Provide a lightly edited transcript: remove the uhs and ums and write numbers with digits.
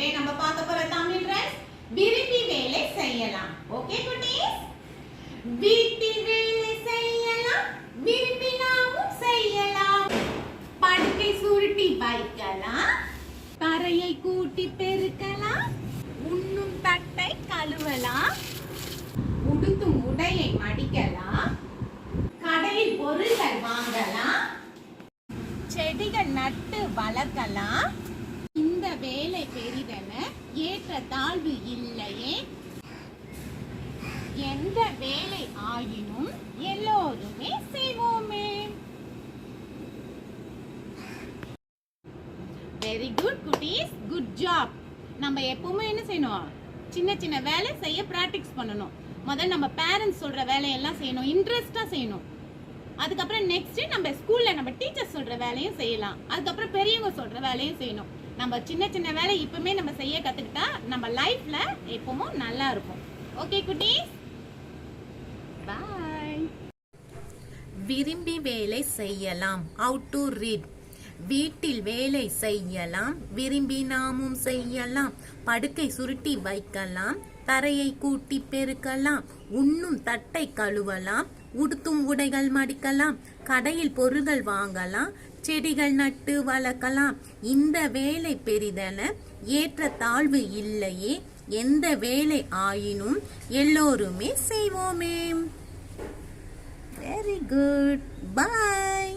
Today நம்ம பார்க்க போற தமிழ் ரைம்ஸ் விரும்பி வேலை செய்யலாம். ஓகே குட்டீஸ், வீட்டில் வேலை செய்யலாம், விரும்பினாலும் செய்யலாம். படுக்கை சுருட்டி வைக்கலாம், தரையை கூட்டி பெருக்கலாம், உண்ணும் தட்டை கழுவலாம், உடுத்தும் உடையை மடிக்கலாம், கடையில் பொருட்கள் வாங்கலாம், செடிகள் நட்டு வளர்க்கலாம். இந்த வேலை பெரிதென ஏற்ற தாழ்வு இல்லையே, எந்த வேலை ஆயினும் எல்லோருமே செய்வோமே. வெரி குட் குட்டீஸ், குட் ஜாப். நம்ம எப்பவுமே என்ன செய்யணும், சின்ன சின்ன வேலை செய்ய பிராக்டிஸ் பண்ணணும். முதல்ல நம்ம பேரண்ட்ஸ் சொல்ற வேலையெல்லாம் செய்யணும், இன்ட்ரெஸ்டா செய்யணும். அதுக்கப்புறம் நெக்ஸ்ட் நம்ம ஸ்கூல்ல நம்ம டீச்சர்ஸ் சொல்ற வேலையும் செய்யலாம். அதுக்கப்புறம் பெரியவங்க சொல்ற வேலையும் செய்யணும். நம்ம சின்ன சின்ன வேலை இப்பவுமே நம்ம செய்ய கத்துக்கிட்டா நம்ம லைஃப்ல எப்பவும் நல்லா இருக்கும். ஓகே குட்டீஸ், பை. விரும்பி வேலை செய்யலாம். How to read. வீட்டில் வேலை செய்யலாம், விரும்பி நாமும் செய்யலாம். படுக்கை சுருட்டி வைக்கலாம், தரையை கூட்டி பெருக்கலாம், உண்ணும் தட்டை கழுவலாம், உடுத்தும் உடைகள் மடிக்கலாம், கடையில் பொருட்கள் வாங்கலாம், செடிகள் நட்டு வளர்க்கலாம். இந்த வேலை பெரிதென ஏற்ற தாழ்வு இல்லையே, எந்த வேலை ஆயினும் எல்லோருமே செய்வோமே. Very good, by.